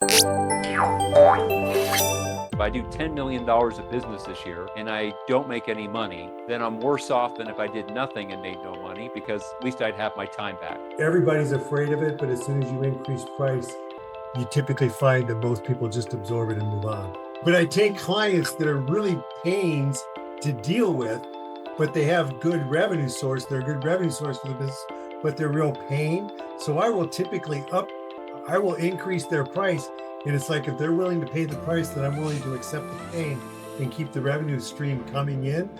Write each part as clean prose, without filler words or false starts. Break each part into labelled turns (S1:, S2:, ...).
S1: If I do $10 million of business this year and I don't make any money, then I'm worse off than if I did nothing and made no money, because at least I'd have my time back.
S2: Everybody's afraid of it, but as soon as you increase price, you typically find that most people just absorb it and move on. But I take clients that are really pains to deal with, but they have good revenue source. They're a good revenue source for the business, but they're real pain. So I will typically increase their price. And it's like, if they're willing to pay the price, then I'm willing to accept the pain and keep the revenue stream coming in.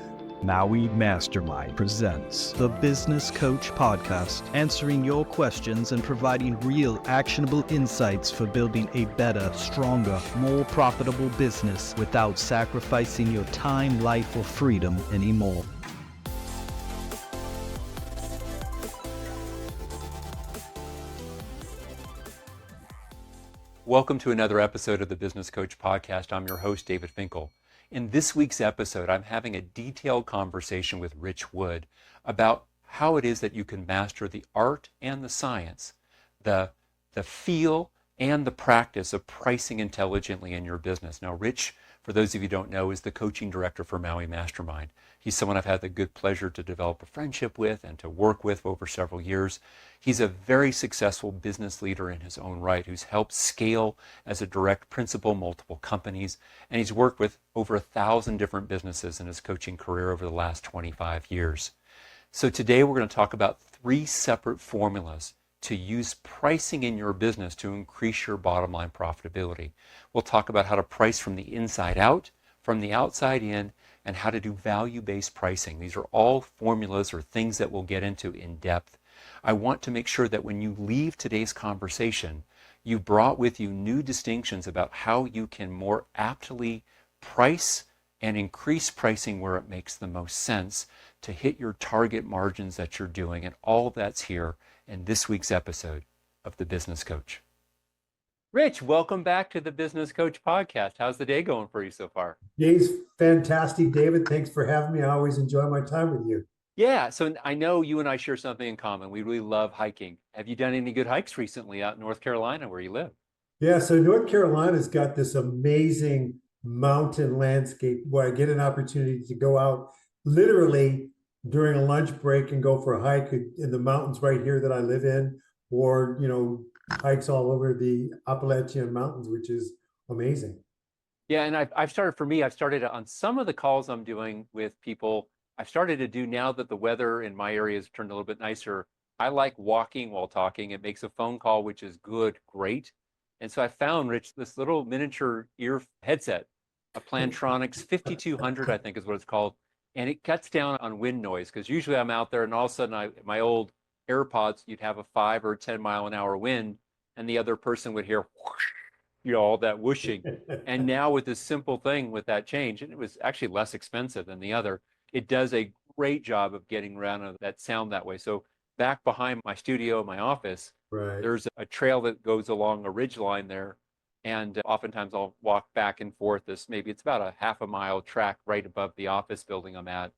S3: Maui Mastermind presents the Business Coach Podcast, answering your questions and providing real actionable insights for building a better, stronger, more profitable business without sacrificing your time, life, or freedom anymore.
S1: Welcome to another episode of the Business Coach Podcast. I'm your host, David Finkel. In this week's episode, I'm having a detailed conversation with Rich Wood about how it is that you can master the art and the science, the feel and the practice of pricing intelligently in your business. Now, Rich, for those of you who don't know, is the coaching director for Maui Mastermind. He's someone I've had the good pleasure to develop a friendship with and to work with over several years. He's a very successful business leader in his own right, who's helped scale as a direct principal multiple companies, and he's worked with over 1,000 different businesses in his coaching career over the last 25 years. So today we're going to talk about 3 separate formulas to use pricing in your business to increase your bottom line profitability. We'll talk about how to price from the inside out, from the outside in, and how to do value-based pricing. These are all formulas or things that we'll get into in depth. I want to make sure that when you leave today's conversation, you brought with you new distinctions about how you can more aptly price and increase pricing where it makes the most sense to hit your target margins that you're doing. And all of that's here in this week's episode of The Business Coach. Rich, welcome back to the Business Coach Podcast. How's the day going for you so far?
S2: Day's fantastic, David. Thanks for having me. I always enjoy my time with you.
S1: Yeah, so I know you and I share something in common. We really love hiking. Have you done any good hikes recently out in North Carolina where you live?
S2: Yeah, so North Carolina's got this amazing mountain landscape where I get an opportunity to go out literally during a lunch break and go for a hike in the mountains right here that I live in, or, hikes all over the Appalachian Mountains, which is amazing.
S1: Yeah, and I've started on some of the calls I'm doing with people. I've started to do, now that the weather in my area has turned a little bit nicer, I like walking while talking. It makes a phone call, which is great. And so I found, Rich, this little miniature ear headset, a Plantronics 5200, I think is what it's called. And it cuts down on wind noise, because usually I'm out there and all of a sudden my old AirPods, you'd have a 5 or 10 mile an hour wind and the other person would hear whoosh, all that whooshing. And now with this simple thing, with that change, and it was actually less expensive than the other, it does a great job of getting around that sound that way. So back behind my studio, my office,
S2: Right.
S1: there's a trail that goes along a ridge line there. And oftentimes I'll walk back and forth it's about a half a mile track right above the office building I'm at.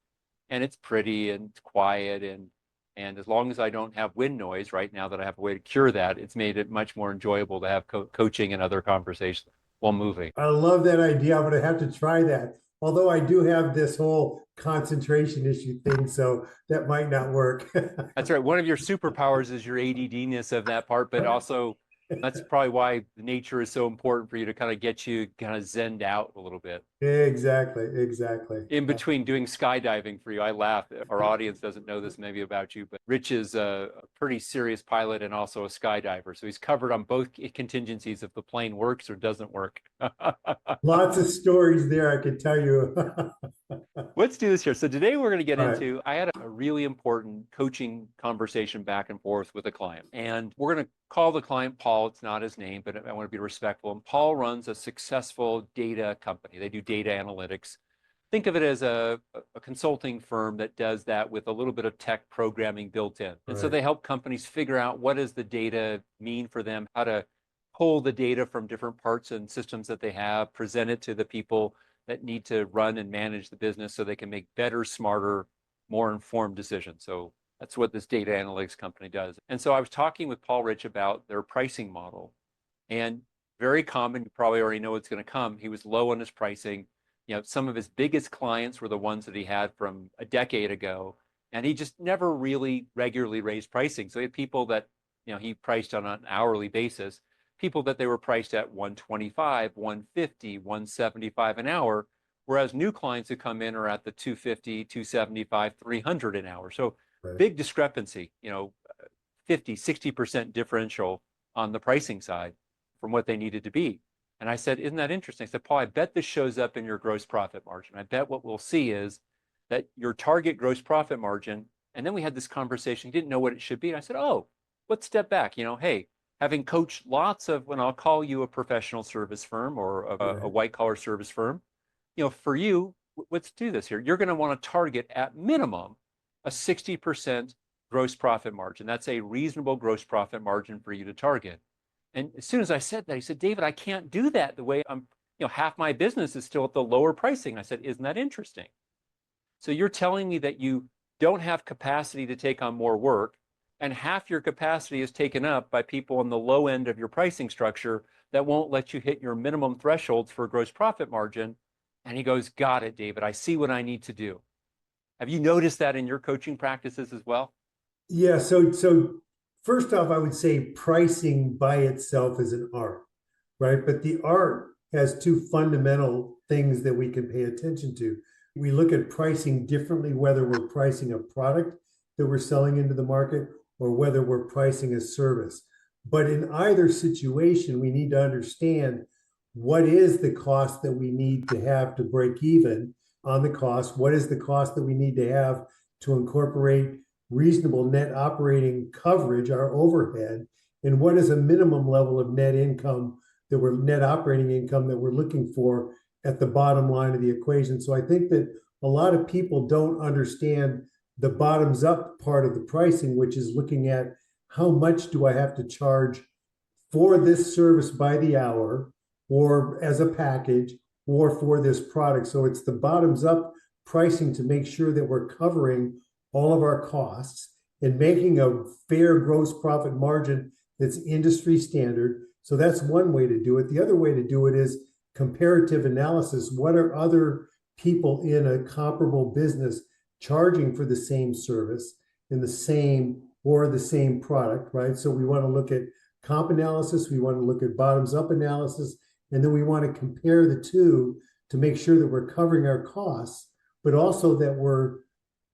S1: And it's pretty and it's quiet. And as long as I don't have wind noise right now, that I have a way to cure that, it's made it much more enjoyable to have coaching and other conversations while moving.
S2: I love that idea. I'm going to have to try that. Although I do have this whole concentration issue thing, so that might not work.
S1: That's right. One of your superpowers is your ADD-ness of that part, but also that's probably why nature is so important for you, to kind of get you kind of zenned out a little bit.
S2: Exactly.
S1: In between doing skydiving for you, I laugh. Our audience doesn't know this maybe about you, but Rich is a pretty serious pilot and also a skydiver. So he's covered on both contingencies if the plane works or doesn't work.
S2: Lots of stories there, I could tell you.
S1: Let's do this here. So today we're going to get
S2: All right.
S1: into, I had a really important coaching conversation back and forth with a client. And we're going to call the client Paul. It's not his name, but I want to be respectful. And Paul runs a successful data company. They do data analytics. Think of it as a consulting firm that does that with a little bit of tech programming built in. And so
S2: Right.
S1: they help companies figure out, what does the data mean for them, how to pull the data from different parts and systems that they have, present it to the people that need to run and manage the business so they can make better, smarter, more informed decisions. So that's what this data analytics company does. And so I was talking with Paul Rich about their pricing model. And very common. You probably already know what's going to come. He was low on his pricing. Some of his biggest clients were the ones that he had from a decade ago, and he just never really regularly raised pricing. So he had people that, he priced on an hourly basis, people that they were priced at 125, 150, 175 an hour, whereas new clients who come in are at the 250, 275, 300 an hour. So
S2: Right.
S1: big discrepancy, 50, 60% differential on the pricing side from what they needed to be. And I said, isn't that interesting? I said, Paul, I bet this shows up in your gross profit margin. I bet what we'll see is that your target gross profit margin, and then we had this conversation, he didn't know what it should be. And I said, oh, let's step back. Hey, having coached lots of, when I'll call you a professional service firm or a white collar service firm, for you, let's do this here. You're going to want to target at minimum a 60% gross profit margin. That's a reasonable gross profit margin for you to target. And as soon as I said that, he said, David, I can't do that the way I'm, half my business is still at the lower pricing. I said, isn't that interesting? So you're telling me that you don't have capacity to take on more work, and half your capacity is taken up by people on the low end of your pricing structure that won't let you hit your minimum thresholds for gross profit margin. And he goes, got it, David. I see what I need to do. Have you noticed that in your coaching practices as well?
S2: Yeah. So first off, I would say pricing by itself is an art, right? But the art has two fundamental things that we can pay attention to. We look at pricing differently, whether we're pricing a product that we're selling into the market or whether we're pricing a service. But in either situation, we need to understand what is the cost that we need to have to break even on the cost? What is the cost that we need to have to incorporate reasonable net operating coverage, our overhead, and what is a minimum level of net operating income that we're looking for at the bottom line of the equation. So I think that a lot of people don't understand the bottoms up part of the pricing, which is looking at how much do I have to charge for this service by the hour or as a package or for this product. So it's the bottoms up pricing to make sure that we're covering all of our costs and making a fair gross profit margin that's industry standard. So that's one way to do it. The other way to do it is comparative analysis. What are other people in a comparable business charging for the same service in the same product, right? So we want to look at comp analysis, we want to look at bottoms up analysis, and then we want to compare the two to make sure that we're covering our costs, but also that we're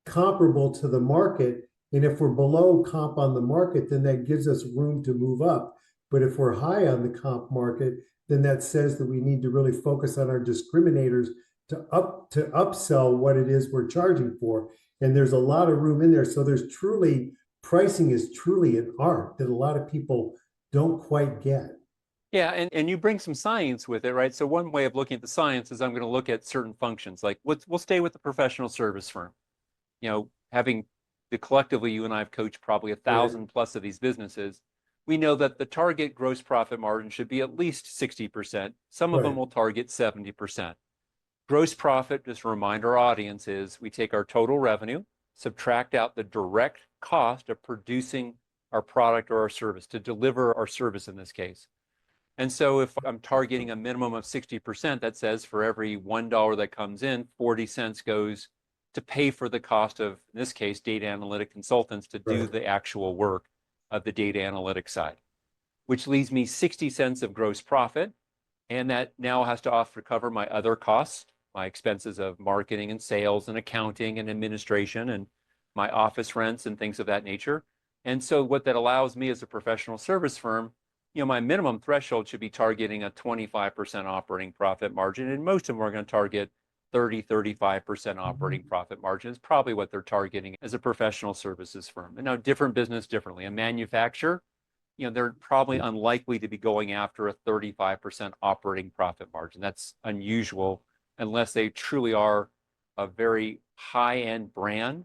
S2: comparable to the market. And if we're below comp on the market, then that gives us room to move up. But if we're high on the comp market, then that says that we need to really focus on our discriminators to upsell what it is we're charging for. And there's a lot of room in there. So pricing is truly an art that a lot of people don't quite get.
S1: Yeah, and you bring some science with it, right? So one way of looking at the science is I'm going to look at certain functions. Like we'll stay with the professional service firm. Having collectively, you and I have coached probably 1,000 plus of these businesses. We know that the target gross profit margin should be at least 60%. Some of them will target 70%. Gross profit, just to remind our audience, is we take our total revenue, subtract out the direct cost of producing our product or our service, to deliver our service in this case. And so if I'm targeting a minimum of 60%, that says for every $1 that comes in, 40 cents goes to pay for the cost of, in this case, data analytic consultants to do the actual work of the data analytics side, which leaves me 60 cents of gross profit. And that now has to cover my other costs, my expenses of marketing and sales and accounting and administration and my office rents and things of that nature. And so what that allows me as a professional service firm, my minimum threshold should be targeting a 25% operating profit margin. And most of them are going to target 30, 35% operating profit margin is probably what they're targeting as a professional services firm. And now different business differently. A manufacturer, they're probably unlikely to be going after a 35% operating profit margin. That's unusual unless they truly are a very high-end brand,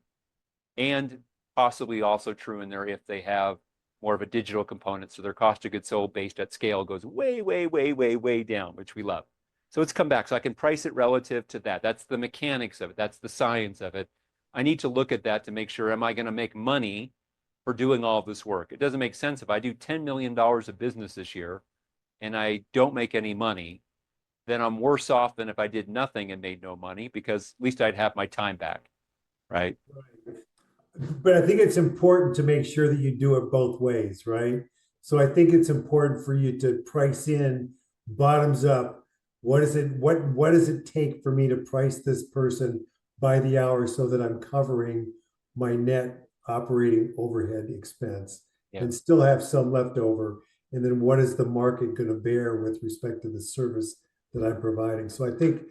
S1: and possibly also true in there if they have more of a digital component. So their cost of goods sold based at scale goes way, way, way, way, way down, which we love. So it's come back. So I can price it relative to that. That's the mechanics of it. That's the science of it. I need to look at that to make sure, am I going to make money for doing all of this work? It doesn't make sense if I do $10 million of business this year and I don't make any money, then I'm worse off than if I did nothing and made no money, because at least I'd have my time back, right?
S2: But I think it's important to make sure that you do it both ways, right? So I think it's important for you to price in bottoms up. What does it take for me to price this person by the hour so that I'm covering my net operating overhead expense
S1: Yeah.
S2: and still have some left over? And then what is the market going to bear with respect to the service that I'm providing? So I think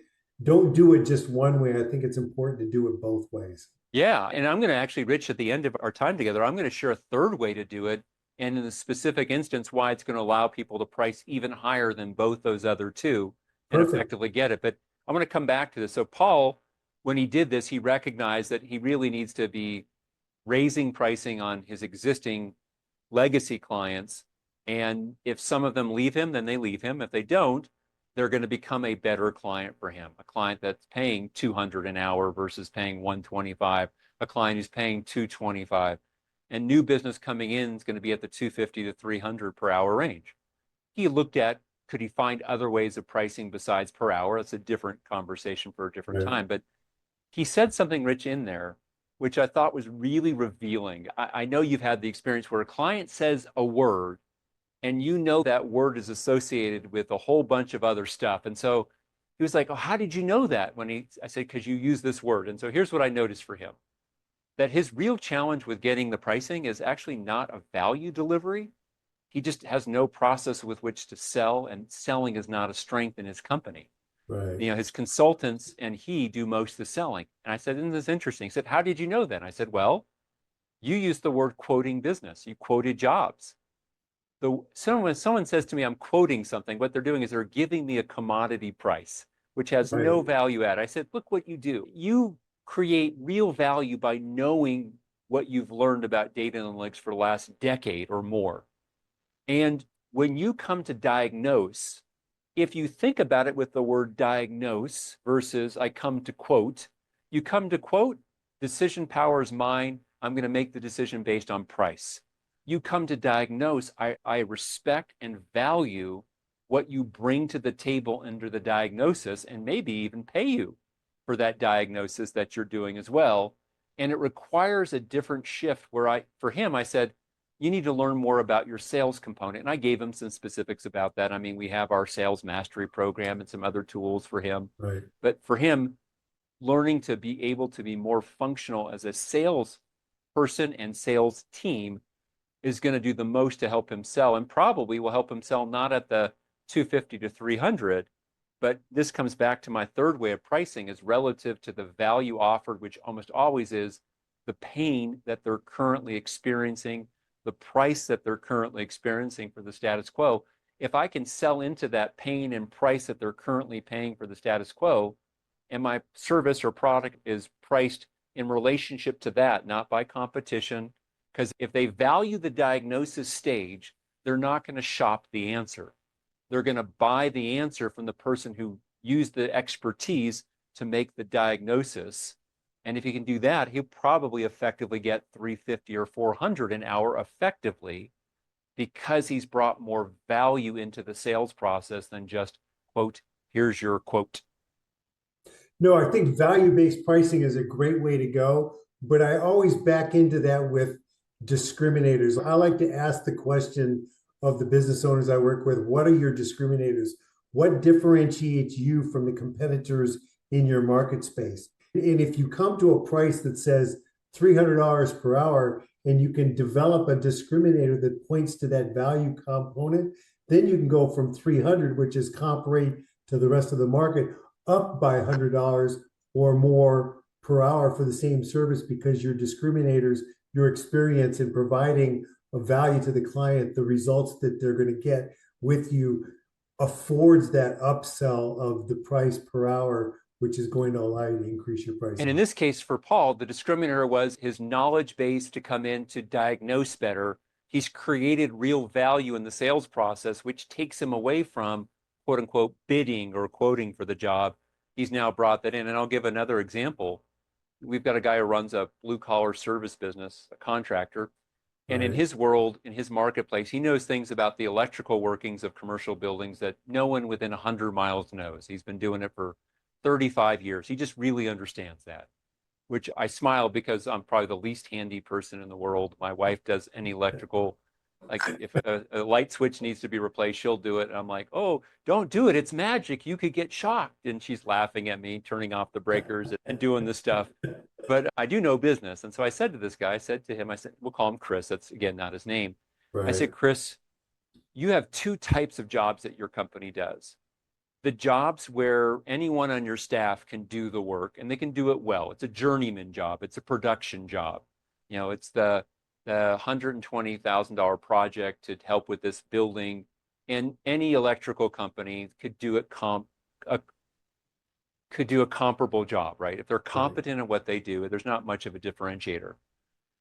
S2: don't do it just one way. I think it's important to do it both ways.
S1: Yeah. And I'm going to actually, Rich, at the end of our time together, I'm going to share a third way to do it. And in the specific instance, why it's going to allow people to price even higher than both those other two and
S2: Perfect.
S1: effectively get it. But I'm going to come back to this. So Paul, when he did this, he recognized that he really needs to be raising pricing on his existing legacy clients. And if some of them leave him, then they leave him. If they don't, they're going to become a better client for him, a client that's paying 200 an hour versus paying 125, a client who's paying 225. And new business coming in is going to be at the 250 to 300 per hour range. He looked at, could he find other ways of pricing besides per hour? That's a different conversation for a different
S2: Right.
S1: time. But he said something, Rich, in there, which I thought was really revealing. I know you've had the experience where a client says a word and you know that word is associated with a whole bunch of other stuff. And so he was like, oh, how did you know that? I said, because you use this word. And so here's what I noticed for him, that his real challenge with getting the pricing is actually not a value delivery. He just has no process with which to sell, and selling is not a strength in his company.
S2: Right.
S1: You know, his consultants and he do most of the selling. And I said, isn't this interesting? He said, how did you know that? And I said, well, you used the word quoting business. You quoted jobs. When someone says to me, I'm quoting something, what they're doing is they're giving me a commodity price, which has
S2: Right.
S1: no value add. I said, look what you do. You create real value by knowing what you've learned about data analytics for the last decade or more. And when you come to diagnose, if you think about it with the word diagnose versus I come to quote, you come to quote, decision power is mine. I'm going to make the decision based on price. You come to diagnose, I respect and value what you bring to the table under the diagnosis, and maybe even pay you for that diagnosis that you're doing as well. And it requires a different shift where for him, I said, you need to learn more about your sales component. And I gave him some specifics about that. I mean, we have our sales mastery program and some other tools for him.
S2: Right.
S1: But for him, learning to be able to be more functional as a sales person and sales team is going to do the most to help him sell, and probably will help him sell not at the 250 to 300, but this comes back to my third way of pricing is relative to the value offered, which almost always is the pain that they're currently experiencing, the price that they're currently experiencing for the status quo. If I can sell into that pain and price that they're currently paying for the status quo, and my service or product is priced in relationship to that, not by competition, because if they value the diagnosis stage, they're not going to shop the answer. They're going to buy the answer from the person who used the expertise to make the diagnosis. And if he can do that, he'll probably effectively get 350 or 400 an hour effectively, because he's brought more value into the sales process than just, quote, here's your quote.
S2: No, I think value-based pricing is a great way to go, but I always back into that with discriminators. I like to ask the question of the business owners I work with, what are your discriminators? What differentiates you from the competitors in your market space? And if you come to a price that says $300 per hour and you can develop a discriminator that points to that value component, then you can go from 300, which is comp rate to the rest of the market, up by $100 or more per hour for the same service, because your discriminators, your experience in providing a value to the client, the results that they're going to get with you affords that upsell of the price per hour, which is going to allow you to increase your price.
S1: And in this case for Paul, the discriminator was his knowledge base to come in to diagnose better. He's created real value in the sales process, which takes him away from quote unquote bidding or quoting for the job. He's now brought that in. And I'll give another example. We've got a guy who runs a blue collar service business, a contractor, And in
S2: Right.
S1: his world, in his marketplace, he knows things about the electrical workings of commercial buildings that no one within 100 miles knows. He's been doing it for 35 years. He just really understands that, which I smile because I'm probably the least handy person in the world. My wife does any electrical, like if a light switch needs to be replaced, she'll do it. And I'm like, oh, don't do it. It's magic. You could get shocked. And she's laughing at me, turning off the breakers and doing the stuff. But I do know business. And so I said to this guy, I said to him, I said, we'll call him Chris. That's again, not his name. I
S2: Right.
S1: said, Chris, you have two types of jobs that your company does. The jobs where anyone on your staff can do the work and they can do it well. It's a journeyman job. It's a production job. It's the $120,000 project to help with this building, and any electrical company could do it could do a comparable job, right? If they're
S2: Right.
S1: competent in what they do, there's not much of a differentiator.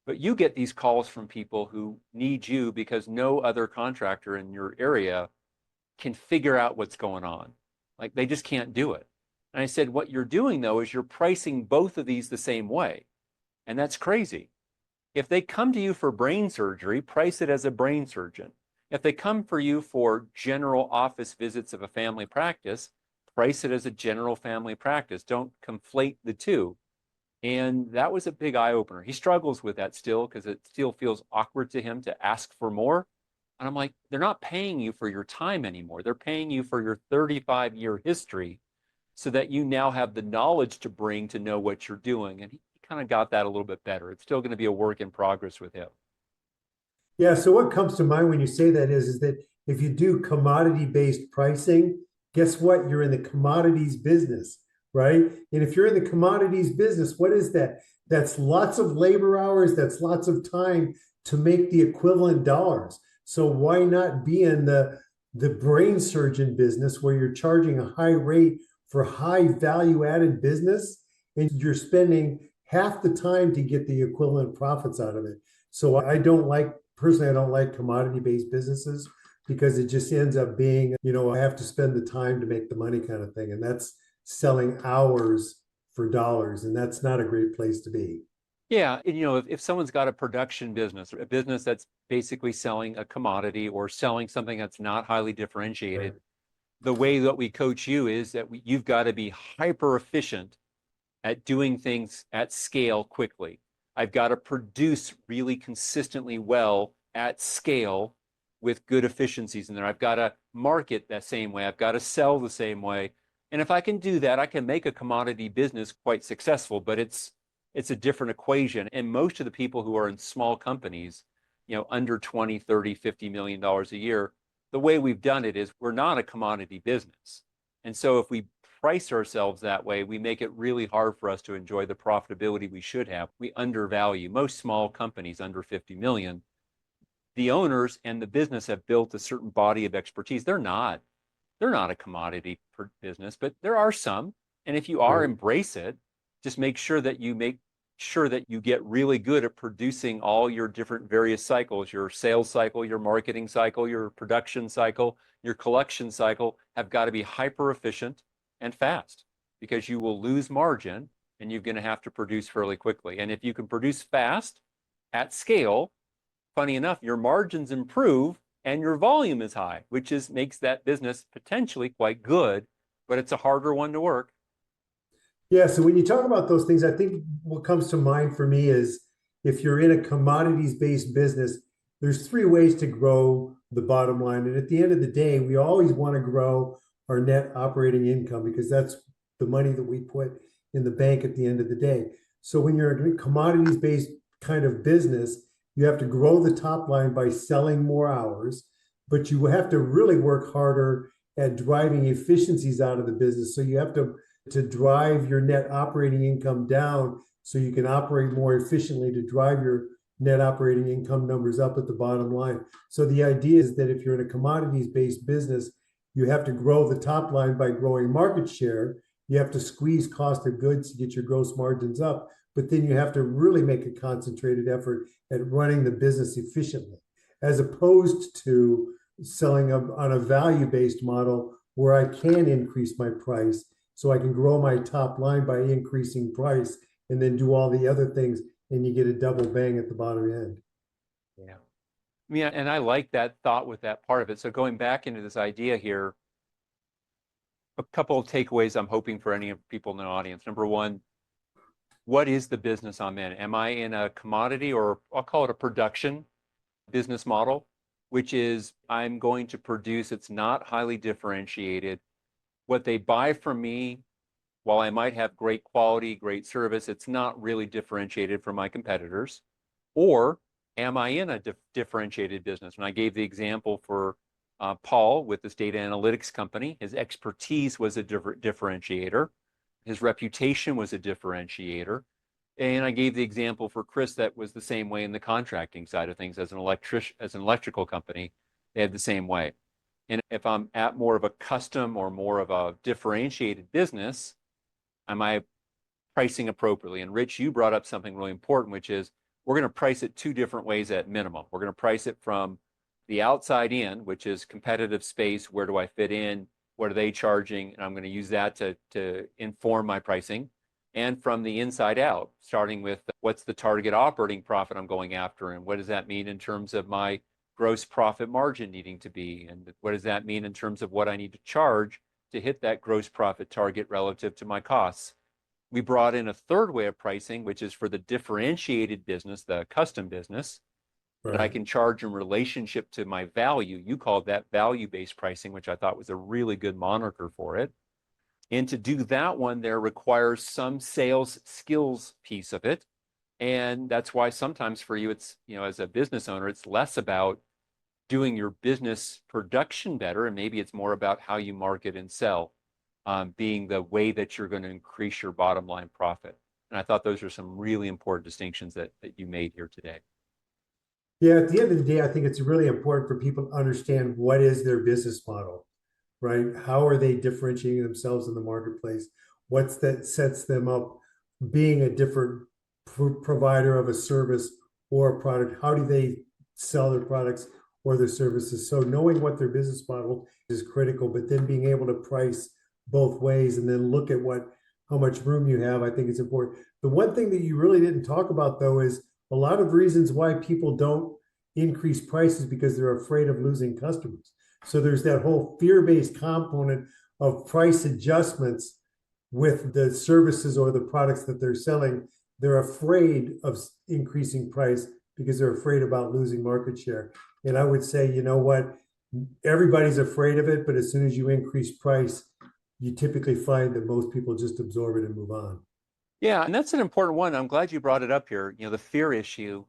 S1: But you get these calls from people who need you because no other contractor in your area can figure out what's going on. Like they just can't do it. And I said, what you're doing though is you're pricing both of these the same way. And that's crazy. If they come to you for brain surgery, price it as a brain surgeon. If they come for you for general office visits of a family practice, price it as a general family practice. Don't conflate the two. And that was a big eye opener. He struggles with that still because it still feels awkward to him to ask for more. And I'm like, they're not paying you for your time anymore. They're paying you for your 35-year history so that you now have the knowledge to bring to know what you're doing. And he kind of got that a little bit better. It's still going to be a work in progress with him.
S2: Yeah. So what comes to mind when you say that is that if you do commodity-based pricing, guess what? You're in the commodities business, right? And if you're in the commodities business, what is that? That's lots of labor hours. That's lots of time to make the equivalent dollars. So why not be in the brain surgeon business where you're charging a high rate for high value added business and you're spending half the time to get the equivalent profits out of it? So personally, I don't like commodity based businesses because it just ends up being, I have to spend the time to make the money kind of thing. And that's selling hours for dollars. And that's not a great place to be.
S1: Yeah, and, if someone's got a production business, a business that's basically selling a commodity or selling something that's not highly differentiated,
S2: Right.
S1: the way that we coach you is that you've got to be hyper efficient at doing things at scale quickly. I've got to produce really consistently well at scale with good efficiencies in there. I've got to market that same way. I've got to sell the same way. And if I can do that, I can make a commodity business quite successful, but it's a different equation. And most of the people who are in small companies, under 20, 30, $50 million a year, the way we've done it is we're not a commodity business. And so if we price ourselves that way, we make it really hard for us to enjoy the profitability we should have. We undervalue most small companies under 50 million. The owners and the business have built a certain body of expertise. They're not a commodity business, but there are some. And if you are,
S2: Right.
S1: embrace it. Just make sure that you get really good at producing all your different various cycles. Your sales cycle, your marketing cycle, your production cycle, your collection cycle have got to be hyper efficient and fast, because you will lose margin and you're going to have to produce fairly quickly. And if you can produce fast at scale, funny enough, your margins improve and your volume is high, which makes that business potentially quite good, but it's a harder one to work.
S2: Yeah. So when you talk about those things, I think what comes to mind for me is if you're in a commodities based business, there's three ways to grow the bottom line. And at the end of the day, we always want to grow our net operating income because that's the money that we put in the bank at the end of the day. So when you're a commodities based kind of business, you have to grow the top line by selling more hours, but you have to really work harder at driving efficiencies out of the business. So you have to drive your net operating income down so you can operate more efficiently to drive your net operating income numbers up at the bottom line. So the idea is that if you're in a commodities based business, you have to grow the top line by growing market share. You have to squeeze cost of goods to get your gross margins up, but then you have to really make a concentrated effort at running the business efficiently, as opposed to selling on a value-based model where I can increase my price so I can grow my top line by increasing price and then do all the other things, and you get a double bang at the bottom end.
S1: Yeah. Yeah, and I like that thought with that part of it. So going back into this idea here, a couple of takeaways I'm hoping for any people in the audience. Number one, what is the business I'm in? Am I in a commodity, or I'll call it a production business model, which is I'm going to produce, it's not highly differentiated. What they buy from me, while I might have great quality, great service, it's not really differentiated from my competitors. Or am I in a differentiated business? And I gave the example for Paul with this data analytics company. His expertise was a differentiator. His reputation was a differentiator. And I gave the example for Chris that was the same way in the contracting side of things as an electrical company. They had the same way. And if I'm at more of a custom or more of a differentiated business, am I pricing appropriately? And Rich, you brought up something really important, which is we're going to price it two different ways at minimum. We're going to price it from the outside in, which is competitive space. Where do I fit in? What are they charging? And I'm going to use that to inform my pricing. And from the inside out, starting with what's the target operating profit I'm going after, and what does that mean in terms of my gross profit margin needing to be, and what does that mean in terms of what I need to charge to hit that gross profit target relative to my costs. We brought in a third way of pricing, which is for the differentiated business, the custom business, that I can charge in relationship to my value. You called that value-based pricing, which I thought was a really good moniker for it. And to do that one, there requires some sales skills piece of it. And that's why sometimes for you, it's, as a business owner, it's less about doing your business production better. And maybe it's more about how you market and sell, being the way that you're going to increase your bottom line profit. And I thought those are some really important distinctions that you made here today.
S2: Yeah, at the end of the day, I think it's really important for people to understand what is their business model, right? How are they differentiating themselves in the marketplace? What's that sets them up being a different provider of a service or a product? How do they sell their products or their services? So knowing what their business model is critical, but then being able to price both ways and then look at how much room you have, I think it's important. The one thing that you really didn't talk about, though, is a lot of reasons why people don't increase prices because they're afraid of losing customers. So there's that whole fear-based component of price adjustments with the services or the products that they're selling. They're afraid of increasing price because they're afraid about losing market share. And I would say, you know what? Everybody's afraid of it, but as soon as you increase price, you typically find that most people just absorb it and move on.
S1: Yeah, and that's an important one. I'm glad you brought it up here. The fear issue.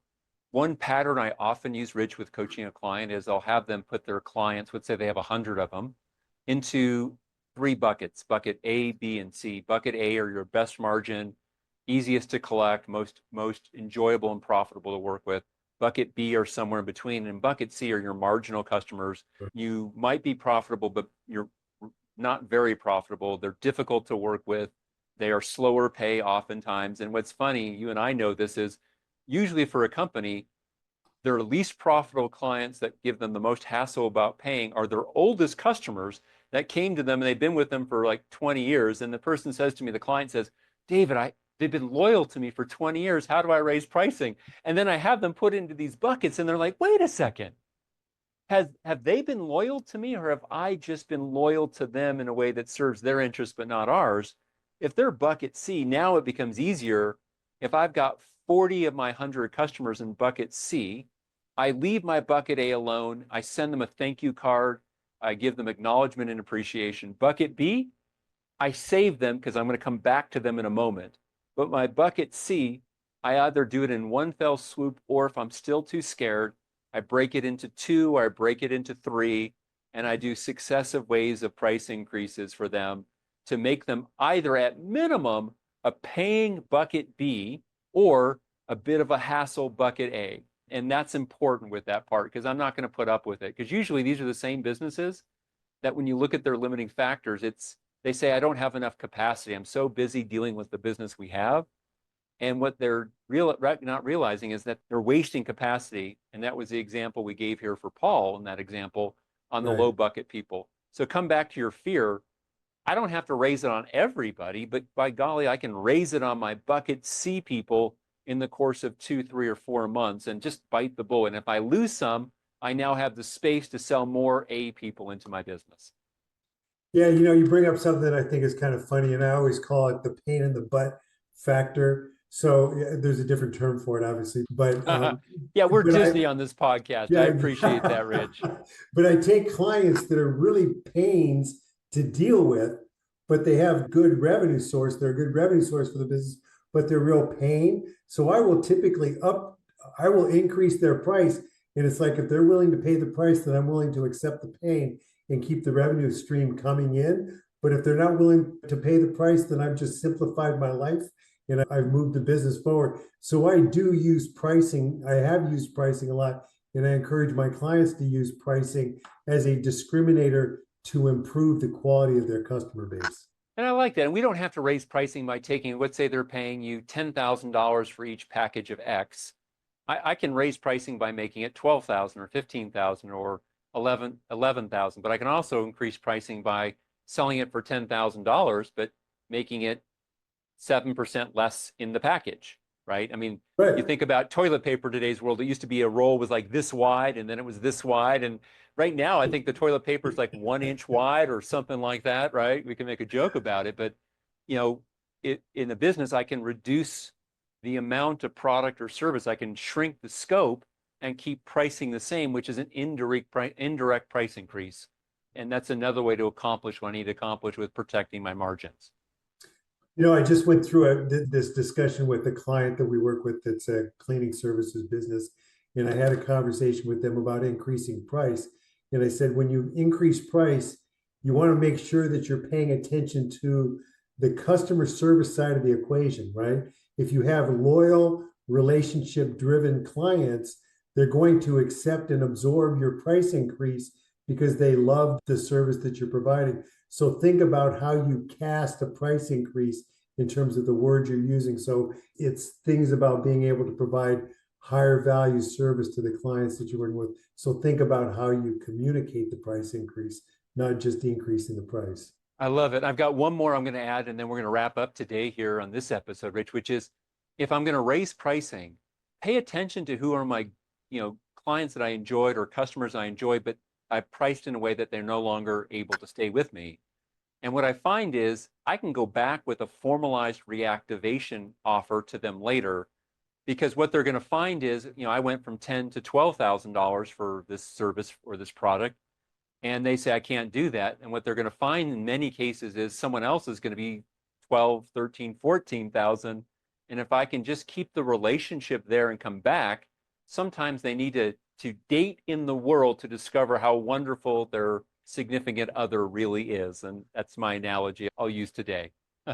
S1: One pattern I often use, Rich, with coaching a client is I'll have them put their clients, let's say they have 100 of them, into 3 buckets, bucket A, B, and C. Bucket A are your best margin, easiest to collect, most enjoyable and profitable to work with. Bucket B are somewhere in between, and bucket C are your marginal customers. You might be profitable, but you're not very profitable. They're difficult to work with. They are slower pay oftentimes. And what's funny, you and I know this, is usually for a company, their least profitable clients that give them the most hassle about paying are their oldest customers that came to them and they've been with them for like 20 years. And the person says to me, the client says, David, they've been loyal to me for 20 years. How do I raise pricing? And then I have them put into these buckets and they're like, wait a second. Have they been loyal to me, or have I just been loyal to them in a way that serves their interest but not ours? If they're bucket C, now it becomes easier. If I've got 40 of my 100 customers in bucket C, I leave my bucket A alone. I send them a thank you card. I give them acknowledgement and appreciation. Bucket B, I save them because I'm going to come back to them in a moment. But my bucket C, I either do it in one fell swoop, or if I'm still too scared, I break it into 2, or I break it into 3, and I do successive ways of price increases for them to make them either at minimum a paying bucket B or a bit of a hassle bucket A. And that's important with that part, because I'm not going to put up with it. Because usually these are the same businesses that when you look at their limiting factors, they say, I don't have enough capacity. I'm so busy dealing with the business we have. And what they're not realizing is that they're wasting capacity. And that was the example we gave here for Paul in that example on the low bucket people. So come back to your fear. I don't have to raise it on everybody, but by golly, I can raise it on my bucket C people in the course of 2, 3, or 4 months and just bite the bullet. And if I lose some, I now have the space to sell more A people into my business.
S2: Yeah, you bring up something that I think is kind of funny, and I always call it the pain in the butt factor. So yeah, there's a different term for it, obviously, but
S1: Yeah, we're
S2: but
S1: Disney on this podcast. I
S2: yeah,
S1: appreciate that, Rich.
S2: but I take clients that are really pains to deal with, but they have good revenue source. They're a good revenue source for the business, but they're real pain. So I will increase their price. And it's like, if they're willing to pay the price, then I'm willing to accept the pain and keep the revenue stream coming in. But if they're not willing to pay the price, then I've just simplified my life and I've moved the business forward. So I do use pricing. I have used pricing a lot, and I encourage my clients to use pricing as a discriminator to improve the quality of their customer base.
S1: And I like that. And we don't have to raise pricing by taking, let's say they're paying you $10,000 for each package of X. I can raise pricing by making it 12,000 or 15,000 or 11,000, but I can also increase pricing by selling it for $10,000, but making it 7% less in the package, right? I mean,
S2: Right.
S1: You think about toilet paper in today's world. It used to be a roll was like this wide, and then it was this wide. And right now, I think the toilet paper is like 1 inch wide or something like that, right? We can make a joke about it, but in a business, I can reduce the amount of product or service. I can shrink the scope and keep pricing the same, which is an indirect price increase. And that's another way to accomplish what I need to accomplish with protecting my margins.
S2: I just went through this discussion with a client that we work with that's a cleaning services business. And I had a conversation with them about increasing price. And I said, when you increase price, you want to make sure that you're paying attention to the customer service side of the equation, right? If you have loyal, relationship-driven clients, they're going to accept and absorb your price increase because they love the service that you're providing. So think about how you cast a price increase in terms of the words you're using. So it's things about being able to provide higher value service to the clients that you're working with. So think about how you communicate the price increase, not just increasing the price.
S1: I love it. I've got one more I'm going to add, and then we're going to wrap up today here on this episode, Rich, which is if I'm going to raise pricing, pay attention to who are my clients that I enjoyed or customers I enjoyed, but I priced in a way that they're no longer able to stay with me. And what I find is I can go back with a formalized reactivation offer to them later, because what they're going to find is, I went from $10,000 to $12,000 for this service or this product, and they say I can't do that. And what they're going to find in many cases is someone else is going to be 12, 13, 14,000. And if I can just keep the relationship there and come back, sometimes they need to date in the world to discover how wonderful their significant other really is. And that's my analogy I'll use today.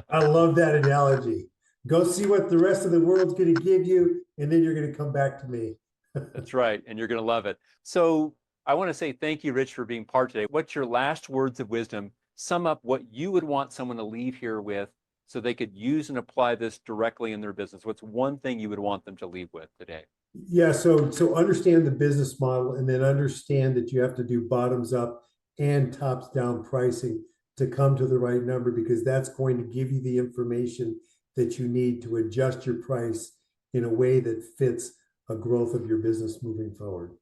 S2: I love that analogy. Go see what the rest of the world's going to give you, and then you're going to come back to me.
S1: That's right. And you're going to love it. So I want to say thank you, Rich, for being part today. What's your last words of wisdom? Sum up what you would want someone to leave here with so they could use and apply this directly in their business. What's one thing you would want them to leave with today?
S2: Yeah, so understand the business model, and then understand that you have to do bottoms up and tops down pricing to come to the right number, because that's going to give you the information that you need to adjust your price in a way that fits a growth of your business moving forward.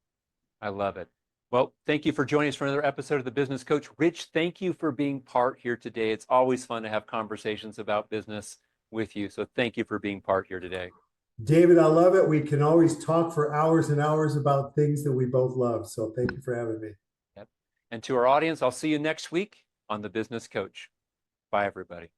S1: I love it. Well, thank you for joining us for another episode of The Business Coach. Rich, thank you for being part here today. It's always fun to have conversations about business with you. So thank you for being part here today.
S2: David, I love it. We can always talk for hours and hours about things that we both love. So thank you for having me.
S1: Yep. And to our audience, I'll see you next week on The Business Coach. Bye, everybody.